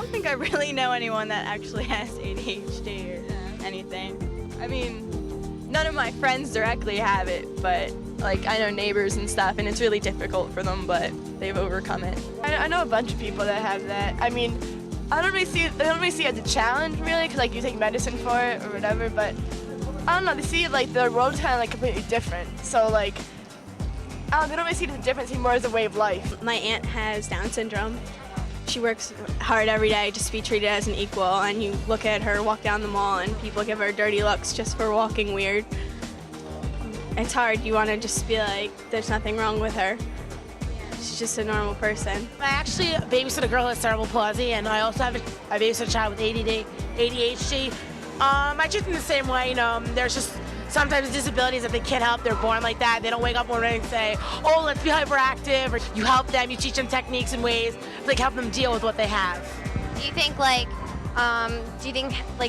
don't think I really know anyone that actually has ADHD or anything. I mean, none of my friends directly have it, but like I know neighbors and stuff, and it's really difficult for them, but they've overcome it. I know a bunch of people that have that. I mean, I don't really see it as a challenge, really, because like you take medicine for it or whatever. But I don't know. They see it like the world's kind of like completely different. So like, they don't really see it as a difference, see more as a way of life. My aunt has Down syndrome. She works hard every day just to be treated as an equal, and you look at her walk down the mall and people give her dirty looks just for walking weird. It's hard. You want to just be like, there's nothing wrong with her. She's just a normal person. I actually babysit a girl who has cerebral palsy, and I also have I babysit a child with ADHD. I treat them the same way. You know, there's just sometimes disabilities that they can't help. They're born like that. They don't wake up one morning and say, "Oh, let's be hyperactive." Or you help them. You teach them techniques and ways to like help them deal with what they have. Do you think like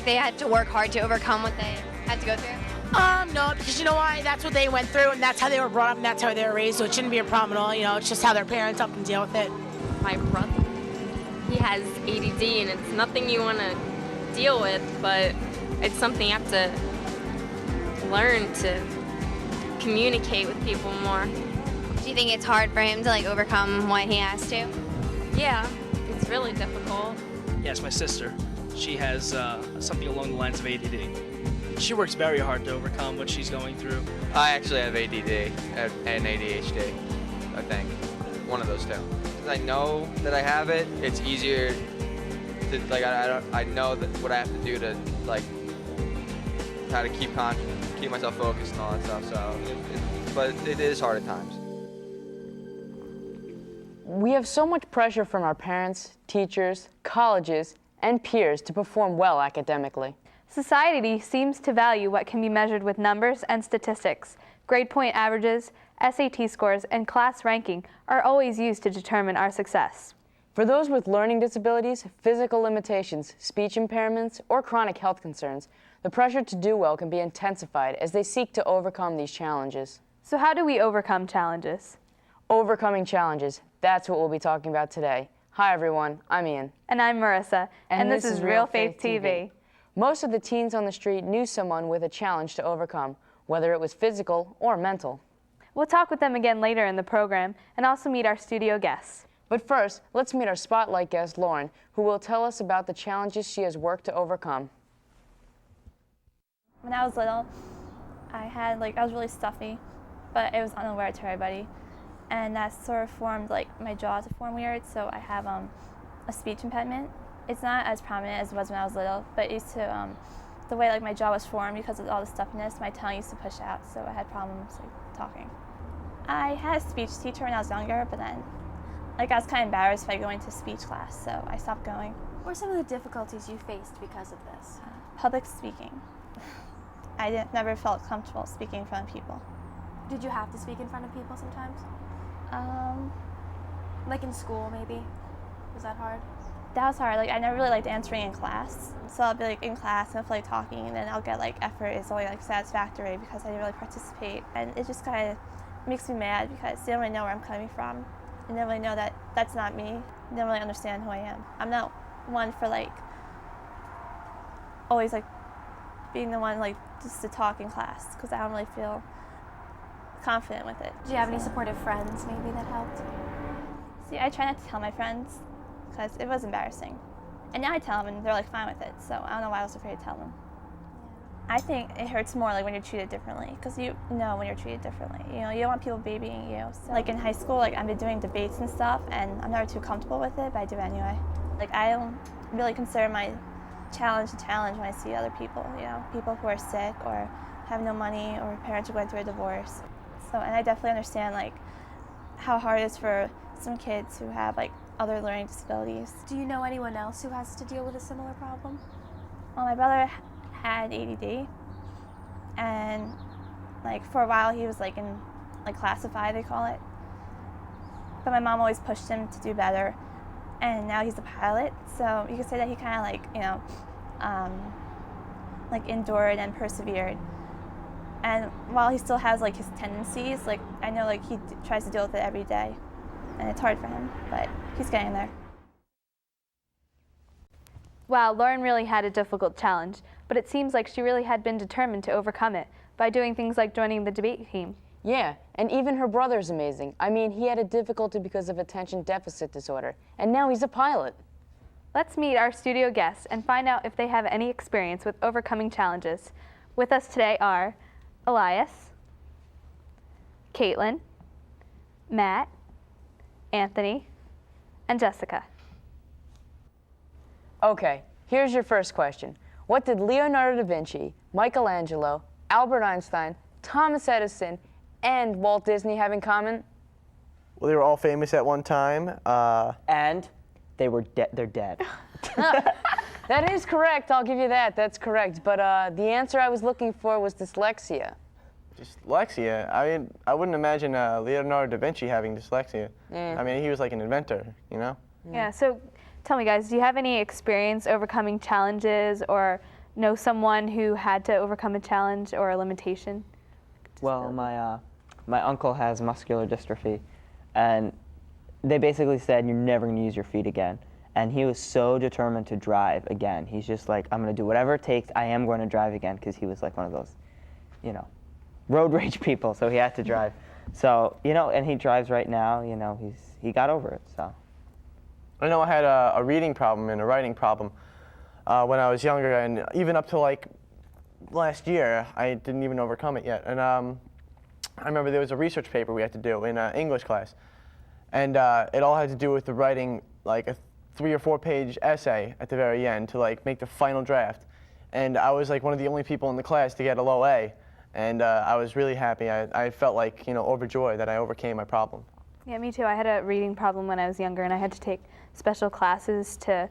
they had to work hard to overcome what they had to go through? No, because you know why? That's what they went through, and that's how they were brought up, and that's how they were raised. So it shouldn't be a problem at all. You know, it's just how their parents help them deal with it. My brother, he has ADD, and it's nothing you want to deal with, but it's something you have to learn to communicate with people more. Do you think it's hard for him to like overcome what he has to? Yeah, it's really difficult. Yes, my sister. She has something along the lines of ADD. She works very hard to overcome what she's going through. I actually have ADD and ADHD, I think. One of those two. Since I know that I have it, it's easier to, like, I know that what I have to do to, like, how to keep myself focused and all that stuff, so, but it is hard at times. We have so much pressure from our parents, teachers, colleges, and peers to perform well academically. Society seems to value what can be measured with numbers and statistics. Grade point averages, SAT scores, and class ranking are always used to determine our success. For those with learning disabilities, physical limitations, speech impairments, or chronic health concerns, the pressure to do well can be intensified as they seek to overcome these challenges. So how do we overcome challenges? Overcoming challenges, that's what we'll be talking about today. Hi everyone, I'm Ian. And I'm Marissa, and this is Realfaith TV. Most of the teens on the street knew someone with a challenge to overcome, whether it was physical or mental. We'll talk with them again later in the program and also meet our studio guests. But first, let's meet our spotlight guest, Lauren, who will tell us about the challenges she has worked to overcome. When I was little, I was really stuffy, but it was unaware to everybody. And that sort of formed, my jaw to form weird, so I have a speech impediment. It's not as prominent as it was when I was little, but it used to, the way my jaw was formed because of all the stuffiness, my tongue used to push out, so I had problems talking. I had a speech teacher when I was younger, but then I was kind of embarrassed by going to speech class, so I stopped going. What are some of the difficulties you faced because of this? Public speaking. I never felt comfortable speaking in front of people. Did you have to speak in front of people sometimes? Like in school, maybe? Was that hard? That was hard. I never really liked answering in class. So I'll be in class and I'll talking, and then I'll get effort is only satisfactory because I didn't really participate. And it just kind of makes me mad because they don't really know where I'm coming from. They don't really know that that's not me. They don't really understand who I am. I'm not one for always being the one just to talk in class because I don't really feel confident with it. Do you have any supportive friends maybe that helped? See, I try not to tell my friends because it was embarrassing. And now I tell them and they're fine with it, so I don't know why I was afraid to tell them. I think it hurts more when you're treated differently because you know when you're treated differently. You don't want people babying you. So in high school, I've been doing debates and stuff, and I'm never too comfortable with it, but I do it anyway. I don't really consider my challenge a challenge when I see other people, people who are sick or have no money or parents are going through a divorce. So, and I definitely understand how hard it is for some kids who have other learning disabilities. Do you know anyone else who has to deal with a similar problem? Well, my brother had ADD, and for a while he was in classified, they call it. But my mom always pushed him to do better, and now he's a pilot. So you could say that he kind of endured and persevered. And while he still has his tendencies, I know he tries to deal with it every day, and it's hard for him, but he's getting there. Wow, Lauren really had a difficult challenge, but it seems like she really had been determined to overcome it by doing things like joining the debate team. Yeah, and even her brother's amazing. I mean, he had a difficulty because of attention deficit disorder, and now he's a pilot. Let's meet our studio guests and find out if they have any experience with overcoming challenges. With us today are Elias, Caitlin, Matt, Anthony, and Jessica. Okay, here's your first question. What did Leonardo da Vinci, Michelangelo, Albert Einstein, Thomas Edison, and Walt Disney have in common? Well, they were all famous at one time. And they're dead. That is correct, I'll give you that, that's correct. But the answer I was looking for was dyslexia. Dyslexia? I mean, I wouldn't imagine Leonardo da Vinci having dyslexia. I mean, he was like an inventor, you know? Yeah, so tell me guys, do you have any experience overcoming challenges or know someone who had to overcome a challenge or a limitation? Well, my uncle has muscular dystrophy, and they basically said, you're never going to use your feet again. And he was so determined to drive again. He's just like, I'm going to do whatever it takes. I am going to drive again, because he was like one of those, you know, road rage people, so he had to drive. So, you know, and he drives right now, you know, he got over it, so. I know I had a reading problem and a writing problem when I was younger, and even up to like last year, I didn't even overcome it yet. And I remember there was a research paper we had to do in English class, and it all had to do with the writing like a 3 or 4 page essay at the very end to like make the final draft. And I was like one of the only people in the class to get a low A, and I was really happy. I felt like, you know, overjoyed that I overcame my problem. Yeah, me too. I had a reading problem when I was younger, and I had to take special classes to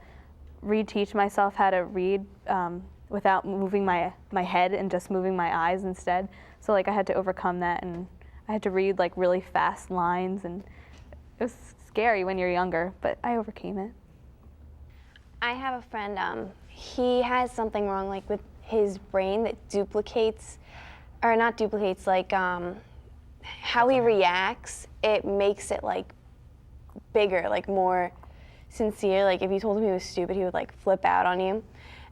reteach myself how to read without moving my head and just moving my eyes instead. So like I had to overcome that, and I had to read like really fast lines, and it was scary when you're younger, but I overcame it. I have a friend, he has something wrong like with his brain that duplicates, or not duplicates, like how he reacts, it makes it like bigger, like more sincere. Like if you told him he was stupid, he would like flip out on you.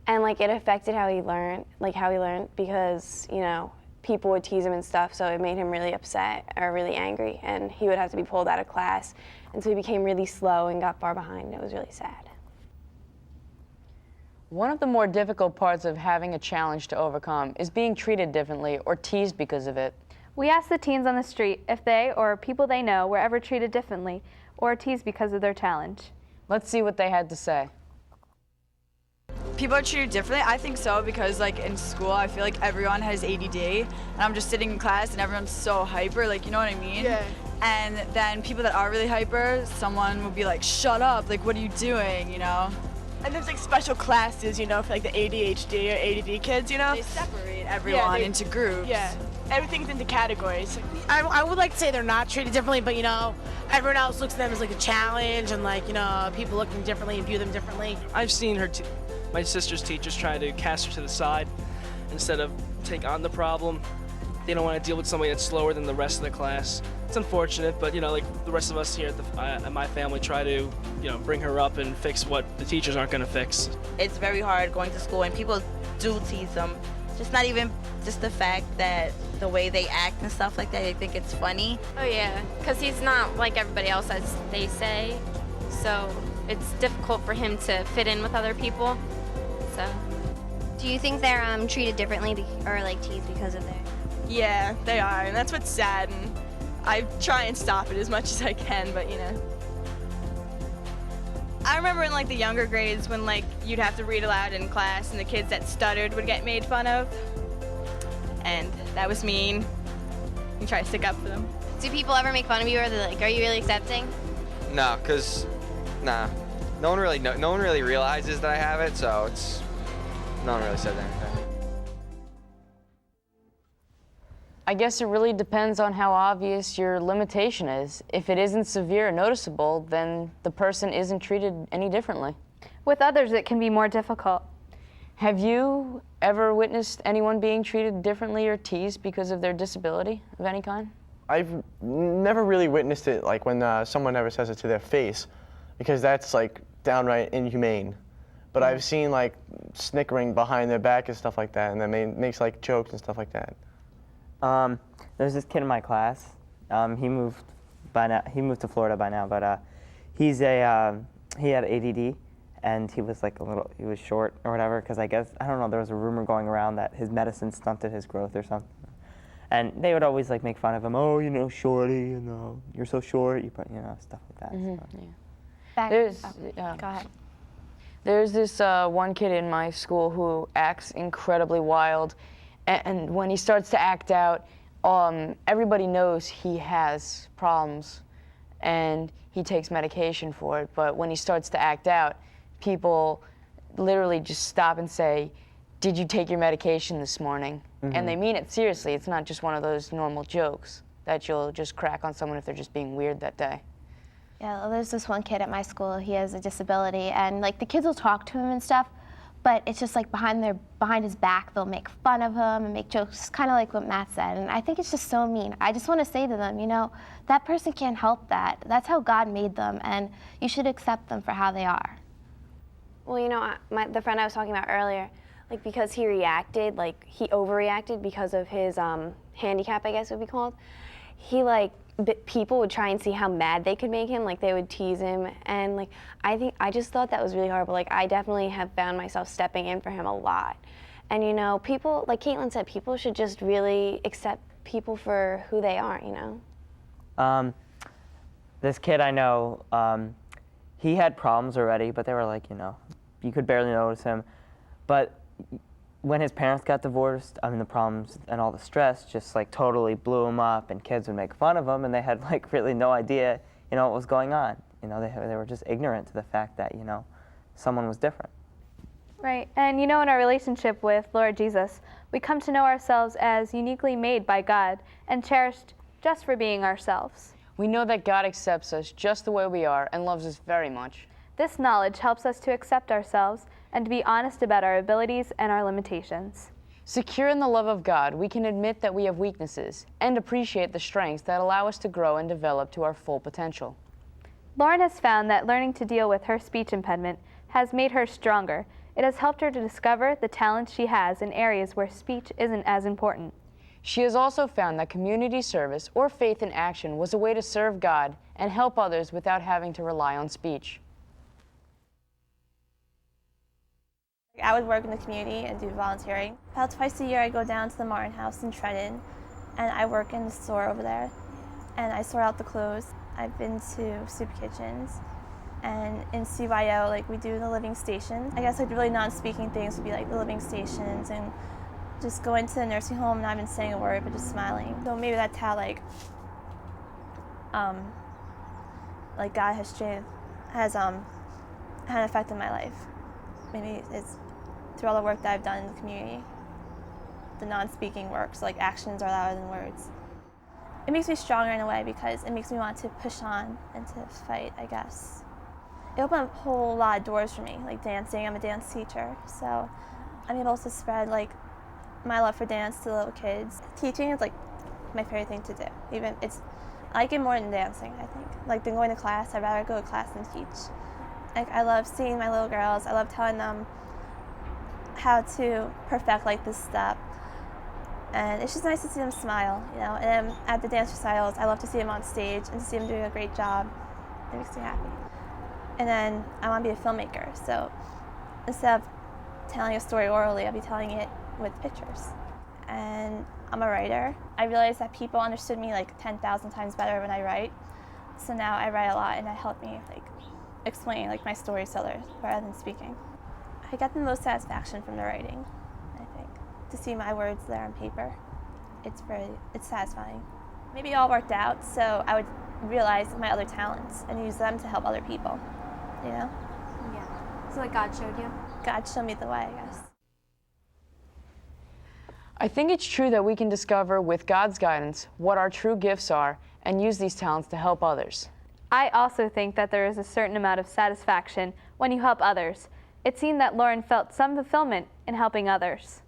And like it affected how he learned, because, you know, people would tease him and stuff, so it made him really upset or really angry, and he would have to be pulled out of class. And so he became really slow and got far behind, and it was really sad. One of the more difficult parts of having a challenge to overcome is being treated differently or teased because of it. We asked the teens on the street if they or people they know were ever treated differently or teased because of their challenge. Let's see what they had to say. People are treated differently? I think so, because like in school, I feel like everyone has ADD, and I'm just sitting in class and everyone's so hyper, like, you know what I mean? Yeah. And then people that are really hyper, someone will be like, shut up, like, what are you doing, you know? And there's like special classes, you know, for like the ADHD or ADD kids, you know? They separate everyone into groups. Yeah, everything's into categories. I would like to say they're not treated differently, but, you know, everyone else looks at them as like a challenge, and like, you know, people look at them differently and view them differently. I've seen my sister's teachers try to cast her to the side instead of take on the problem. They don't want to deal with somebody that's slower than the rest of the class. It's unfortunate, but, you know, like the rest of us here at my family try to, you know, bring her up and fix what the teachers aren't going to fix. It's very hard going to school, and people do tease them. Just not even just the fact that the way they act and stuff like that, they think it's funny. Oh yeah, because he's not like everybody else, as they say, so it's difficult for him to fit in with other people. So. Do you think they're treated differently or like teased because of their? Yeah, they are, and that's what's sad, and I try and stop it as much as I can, but you know. I remember in like the younger grades when like you'd have to read aloud in class and the kids that stuttered would get made fun of, and that was mean. You try to stick up for them. Do people ever make fun of you, or like, are you really accepting? No, no one really realizes that I have it, so no one really says anything. I guess it really depends on how obvious your limitation is. If it isn't severe or noticeable, then the person isn't treated any differently. With others, it can be more difficult. Have you ever witnessed anyone being treated differently or teased because of their disability of any kind? I've never really witnessed it, like when someone never says it to their face, because that's like downright inhumane. but I've seen like snickering behind their back and stuff like that, and then they makes like jokes and stuff like that. There's this kid in my class. He moved to Florida by now, but he had ADD, and he was like he was short or whatever, because I guess, I don't know, there was a rumor going around that his medicine stunted his growth or something. And they would always like make fun of him. Oh, you know, shorty, you know, you're so short, you know, stuff like that. Mm-hmm. So. Go ahead. There's this one kid in my school who acts incredibly wild, and when he starts to act out, everybody knows he has problems, and he takes medication for it. But when he starts to act out, people literally just stop and say, "Did you take your medication this morning?" Mm-hmm. And they mean it seriously. It's not just one of those normal jokes that you'll just crack on someone if they're just being weird that day. Yeah, well, there's this one kid at my school. He has a disability, and like the kids will talk to him and stuff, but it's just like behind his back, they'll make fun of him and make jokes, kind of like what Matt said. And I think it's just so mean. I just want to say to them, you know, that person can't help that. That's how God made them, and you should accept them for how they are. Well, you know, the friend I was talking about earlier, like because he reacted, like he overreacted because of his handicap, I guess it would be called. He people would try and see how mad they could make him, like they would tease him, and like I just thought that was really horrible. Like I definitely have found myself stepping in for him a lot. And you know, people, like Caitlin said, people should just really accept people for who they are, you know? This kid I know, he had problems already, but they were like, you know, you could barely notice him. But when his parents got divorced, I mean, the problems and all the stress just like totally blew him up, and kids would make fun of him, and they had like really no idea, you know, what was going on. You know, they were just ignorant to the fact that, you know, someone was different. Right, and you know, in our relationship with Lord Jesus, we come to know ourselves as uniquely made by God and cherished just for being ourselves. We know that God accepts us just the way we are and loves us very much. This knowledge helps us to accept ourselves and to be honest about our abilities and our limitations. Secure in the love of God, we can admit that we have weaknesses and appreciate the strengths that allow us to grow and develop to our full potential. Lauren has found that learning to deal with her speech impediment has made her stronger. It has helped her to discover the talents she has in areas where speech isn't as important. She has also found that community service or faith in action was a way to serve God and help others without having to rely on speech. I would work in the community and do volunteering. About twice a year I go down to the Martin House in Trenton, and I work in the store over there, and I sort out the clothes. I've been to soup kitchens, and in CYO, like, we do the living station. I guess like really non-speaking things would be like the living stations, and just going to the nursing home and not even saying a word but just smiling. So maybe that's how like God has had an effect on my life. Maybe it's through all the work that I've done in the community, the non-speaking work, so like actions are louder than words. It makes me stronger in a way because it makes me want to push on and to fight, I guess. It opened up a whole lot of doors for me, like dancing. I'm a dance teacher, so I'm able to spread like my love for dance to little kids. Teaching is like my favorite thing to do. I like it more than dancing, I think. Like than going to class, I'd rather go to class than teach. Like I love seeing my little girls. I love telling them how to perfect like this step. And it's just nice to see them smile, you know. And then at the dance recitals, I love to see them on stage and to see them doing a great job. It makes me happy. And then I want to be a filmmaker. So instead of telling a story orally, I'll be telling it with pictures. And I'm a writer. I realized that people understood me like 10,000 times better when I write. So now I write a lot, and that helped me like explain like my stories to others rather than speaking. I get the most satisfaction from the writing, I think. To see my words there on paper, it's satisfying. Maybe it all worked out, so I would realize my other talents and use them to help other people, you know? Yeah. So like God showed you? God showed me the way, I guess. I think it's true that we can discover, with God's guidance, what our true gifts are and use these talents to help others. I also think that there is a certain amount of satisfaction when you help others. It seemed that Lauren felt some fulfillment in helping others.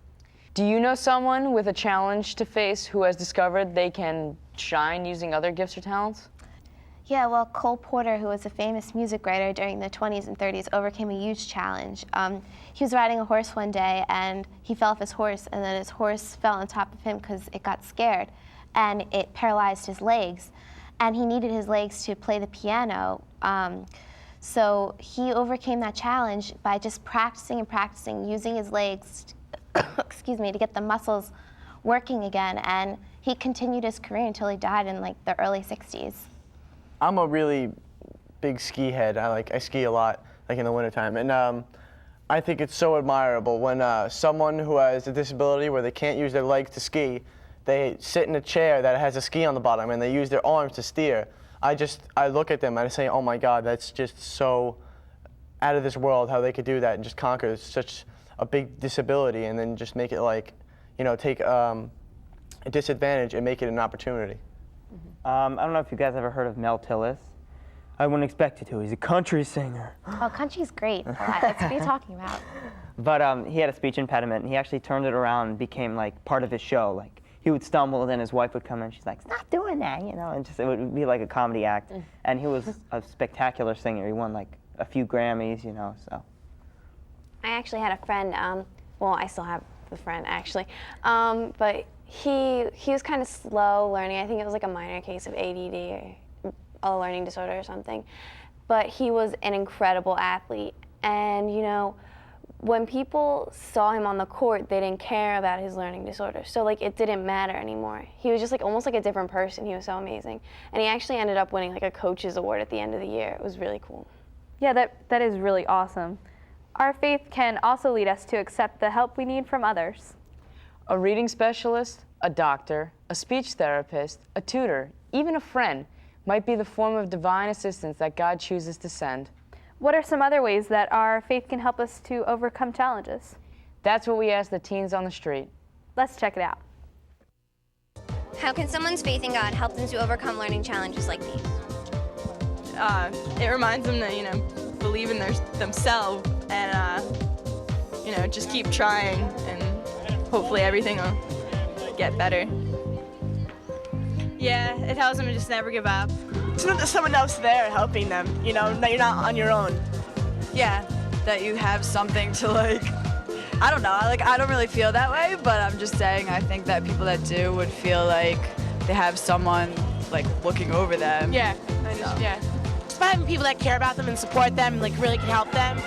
Do you know someone with a challenge to face who has discovered they can shine using other gifts or talents? Yeah, well, Cole Porter, who was a famous music writer during the 20s and 30s, overcame a huge challenge. He was riding a horse one day, and he fell off his horse, and then his horse fell on top of him because it got scared, and it paralyzed his legs. And he needed his legs to play the piano. So he overcame that challenge by just practicing and practicing, using his legs, excuse me, to get the muscles working again. And he continued his career until he died in like the early 60s. I'm a really big ski head. I ski a lot, like in the wintertime. And I think it's so admirable when someone who has a disability where they can't use their legs to ski, they sit in a chair that has a ski on the bottom and they use their arms to steer. I look at them and I say, oh my God, that's just so out of this world how they could do that and just conquer such a big disability and then just make it like, you know, take a disadvantage and make it an opportunity. I don't know if you guys ever heard of Mel Tillis. I wouldn't expect you to. He's a country singer. Oh, country's great. That's what you're talking about. But he had a speech impediment, and he actually turned it around and became like part of his show. Like he would stumble, and then his wife would come in. She's like, "Stop doing that," you know, and just it would be like a comedy act. And he was a spectacular singer. He won like a few Grammys, you know. So. I actually had a friend. Well, I still have the friend actually, but he was kind of slow learning. I think it was like a minor case of ADD or a learning disorder or something. But he was an incredible athlete, and you know, when people saw him on the court, they didn't care about his learning disorder. So like it didn't matter anymore. He was just like almost like a different person. He was so amazing, and he actually ended up winning like a coach's award at the end of the year. It was really cool. Yeah, that is really awesome. Our faith can also lead us to accept the help we need from others. A reading specialist, a doctor, a speech therapist, a tutor, even a friend might be the form of divine assistance that God chooses to send. What are some other ways that our faith can help us to overcome challenges? That's what we ask the teens on the street. Let's check it out. How can someone's faith in God help them to overcome learning challenges like these? It reminds them to, you know, believe in themselves and, you know, just keep trying and hopefully everything will get better. Yeah, it helps them to just never give up. It's not that someone else there helping them, you know, that you're not on your own. Yeah, that you have something to like, I don't know, I don't really feel that way, but I'm just saying I think that people that do would feel like they have someone like looking over them. Yeah, yeah. Just by having people that care about them and support them, like really can help them.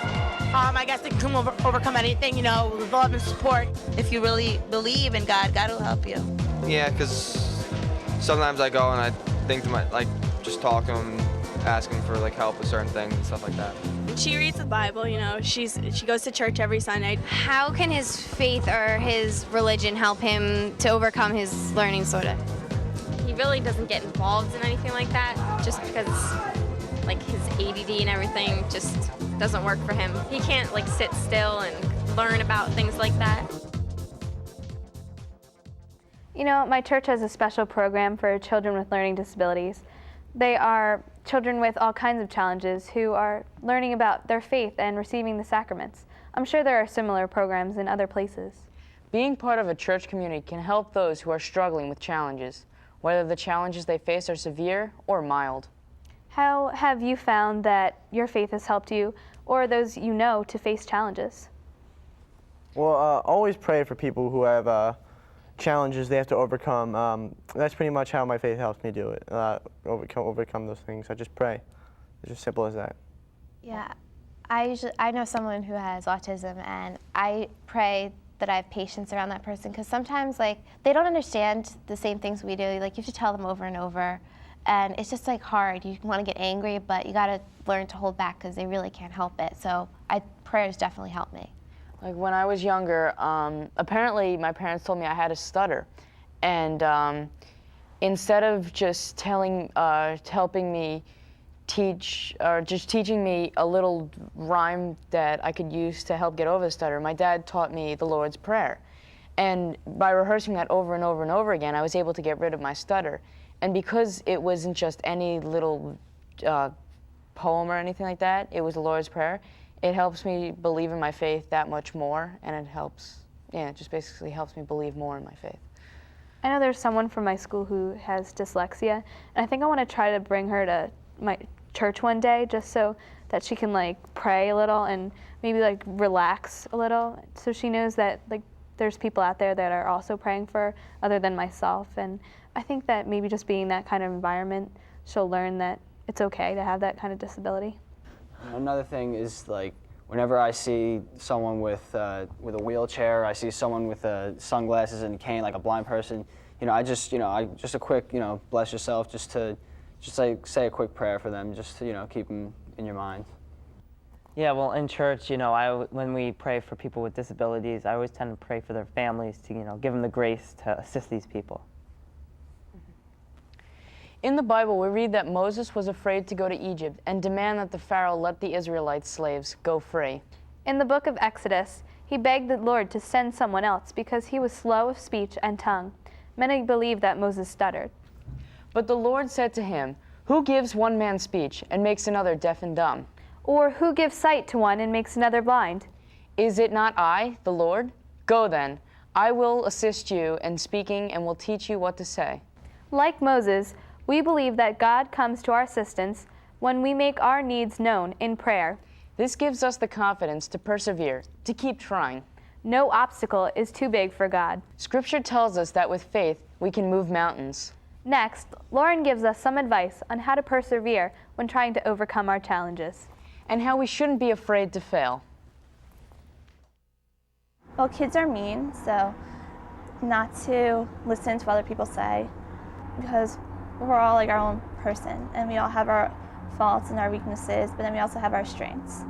I guess they can overcome anything, you know, with love and support. If you really believe in God, God will help you. Yeah, because sometimes I go and I think to just talk to them, ask them for like help with certain things and stuff like that. She reads the Bible, you know, she goes to church every Sunday. How can his faith or his religion help him to overcome his learning disorder? He really doesn't get involved in anything like that just because like his ADD and everything just doesn't work for him. He can't like sit still and learn about things like that. You know, my church has a special program for children with learning disabilities. They are children with all kinds of challenges who are learning about their faith and receiving the sacraments. I'm sure there are similar programs in other places. Being part of a church community can help those who are struggling with challenges, whether the challenges they face are severe or mild. How have you found that your faith has helped you or those you know to face challenges? Well, always pray for people who have challenges they have to overcome. That's pretty much how my faith helps me do it, overcome those things. I just pray. It's as simple as that. Yeah, I know someone who has autism, and I pray that I have patience around that person, because sometimes like they don't understand the same things we do. Like you have to tell them over and over, and it's just like hard. You want to get angry, but you got to learn to hold back because they really can't help it. So prayers definitely help me. Like when I was younger, apparently my parents told me I had a stutter, and instead of just helping me teach, or just teaching me a little rhyme that I could use to help get over the stutter, my dad taught me the Lord's Prayer. And by rehearsing that over and over and over again, I was able to get rid of my stutter. And because it wasn't just any little poem or anything like that, it was the Lord's Prayer, it helps me believe in my faith that much more, and it just basically helps me believe more in my faith. I know there's someone from my school who has dyslexia, and I think I want to try to bring her to my church one day just so that she can like pray a little and maybe like relax a little, so she knows that like there's people out there that are also praying for her other than myself. And I think that maybe just being that kind of environment, she'll learn that it's okay to have that kind of disability. Another thing is like whenever I see someone with a wheelchair, I see someone with sunglasses and a cane, like a blind person, I just a quick, bless yourself, just like say a quick prayer for them, just to, keep them in your mind. Yeah, well, in church, when we pray for people with disabilities, I always tend to pray for their families to, give them the grace to assist these people. In the Bible, we read that Moses was afraid to go to Egypt and demand that the Pharaoh let the Israelite slaves go free. In the book of Exodus, he begged the Lord to send someone else because he was slow of speech and tongue. Many believe that Moses stuttered. But the Lord said to him, "Who gives one man speech and makes another deaf and dumb? Or who gives sight to one and makes another blind? Is it not I, the Lord? Go then, I will assist you in speaking and will teach you what to say." Like Moses, we believe that God comes to our assistance when we make our needs known in prayer. This gives us the confidence to persevere, to keep trying. No obstacle is too big for God. Scripture tells us that with faith, we can move mountains. Next, Lauren gives us some advice on how to persevere when trying to overcome our challenges. And how we shouldn't be afraid to fail. Well, kids are mean, so not to listen to what other people say, because we're all like our own person, and we all have our faults and our weaknesses, but then we also have our strengths.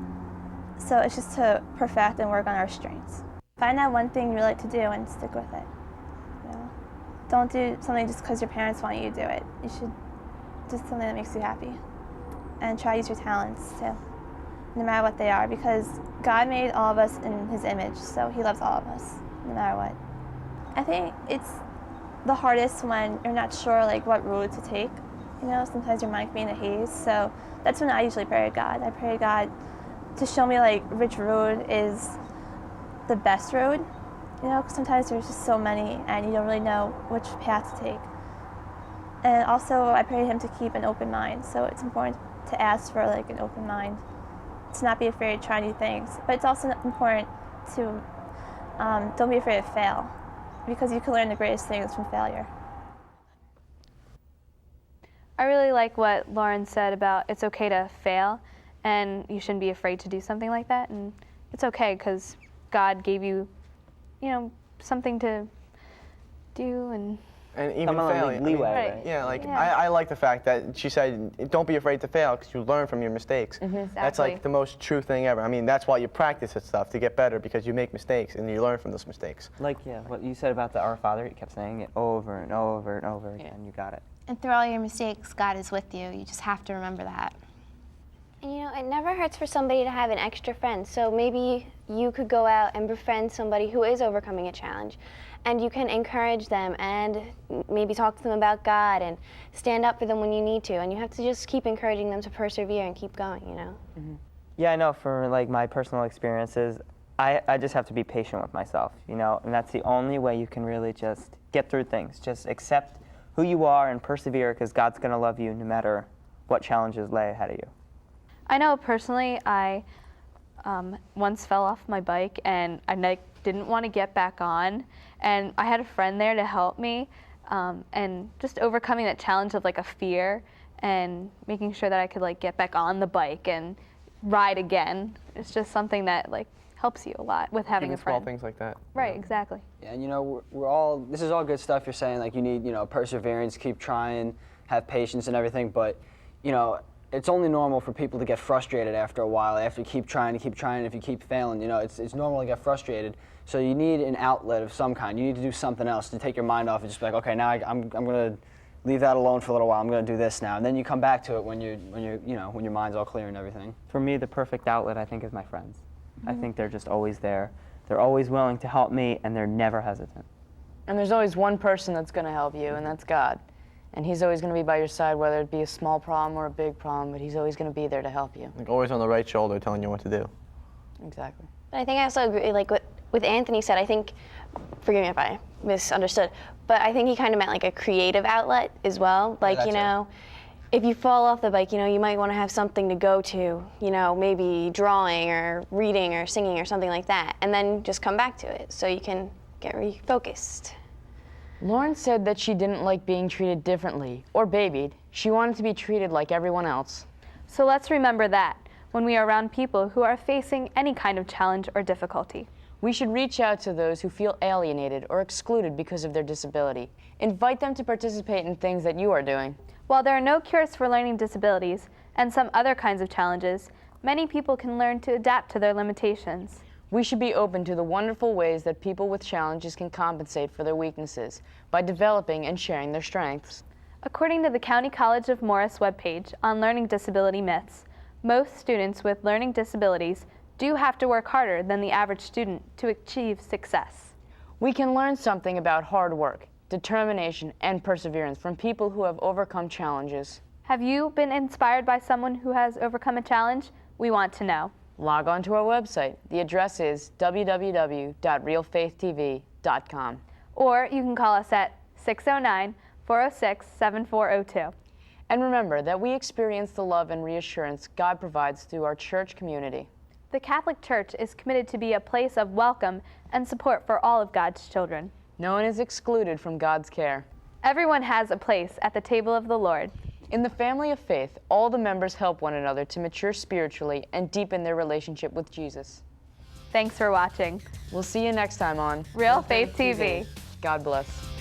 So it's just to perfect and work on our strengths. Find out one thing you really like to do and stick with it. Don't do something just because your parents want you to do it. You should do something that makes you happy. And try to use your talents too, no matter what they are, because God made all of us in His image, so He loves all of us, no matter what. I think it's the hardest when you're not sure like what road to take. Sometimes your mind can be in a haze, so that's when I usually pray to God. I pray to God to show me like which road is the best road. 'Cause sometimes there's just so many and you don't really know which path to take. And also I pray to Him to keep an open mind, so it's important to ask for like an open mind, to not be afraid to try new things. But it's also important to don't be afraid to fail, because you can learn the greatest things from failure. I really like what Lauren said about it's okay to fail and you shouldn't be afraid to do something like that. And it's okay because God gave you, something to do and even failing. leeway, right? I like the fact that she said, don't be afraid to fail because you learn from your mistakes. Exactly. That's like the most true thing ever. I mean, that's why you practice this stuff, to get better, because you make mistakes and you learn from those mistakes. Like, what you said about the Our Father, you kept saying it over and over and over again. You got it. And through all your mistakes, God is with you. You just have to remember that. And it never hurts for somebody to have an extra friend. So maybe you could go out and befriend somebody who is overcoming a challenge, and you can encourage them and maybe talk to them about God and stand up for them when you need to. And you have to just keep encouraging them to persevere and keep going, Mm-hmm. Yeah, I know for like my personal experiences, I just have to be patient with myself, and that's the only way you can really just get through things. Just accept who you are and persevere, because God's going to love you no matter what challenges lay ahead of you. I know personally, I once fell off my bike and I didn't want to get back on, and I had a friend there to help me, and just overcoming that challenge of like a fear and making sure that I could like get back on the bike and ride again. It's just something that like helps you a lot with having Even a friend. small things like that. Right, exactly. Yeah, and we're all, this is all good stuff you're saying, like you need, perseverance, keep trying, have patience and everything, but, it's only normal for people to get frustrated after a while, after you keep trying, if you keep failing, it's normal to get frustrated. So you need an outlet of some kind. You need to do something else to take your mind off and just be like, okay, now I'm going to leave that alone for a little while. I'm going to do this now. And then you come back to it when your mind's all clear and everything. For me, the perfect outlet, I think, is my friends. I think they're just always there. They're always willing to help me, and they're never hesitant. And there's always one person that's going to help you, and that's God. And He's always going to be by your side, whether it be a small problem or a big problem, but He's always going to be there to help you. Like always on the right shoulder telling you what to do. Exactly. But I think I also agree, like what Anthony said, I think, forgive me if I misunderstood, but I think he kind of meant like a creative outlet as well. Like, if you fall off the bike, you might want to have something to go to, maybe drawing or reading or singing or something like that, and then just come back to it so you can get refocused. Lauren said that she didn't like being treated differently or babied. She wanted to be treated like everyone else. So let's remember that when we are around people who are facing any kind of challenge or difficulty. We should reach out to those who feel alienated or excluded because of their disability. Invite them to participate in things that you are doing. While there are no cures for learning disabilities and some other kinds of challenges, many people can learn to adapt to their limitations. We should be open to the wonderful ways that people with challenges can compensate for their weaknesses by developing and sharing their strengths. According to the County College of Morris webpage on learning disability myths, most students with learning disabilities do have to work harder than the average student to achieve success. We can learn something about hard work, determination, and perseverance from people who have overcome challenges. Have you been inspired by someone who has overcome a challenge? We want to know. Log on to our website. The address is www.realfaithtv.com. Or you can call us at 609-406-7402. And remember that we experience the love and reassurance God provides through our church community. The Catholic Church is committed to be a place of welcome and support for all of God's children. No one is excluded from God's care. Everyone has a place at the table of the Lord. In the family of faith, all the members help one another to mature spiritually and deepen their relationship with Jesus. Thanks for watching. We'll see you next time on Realfaith TV. God bless.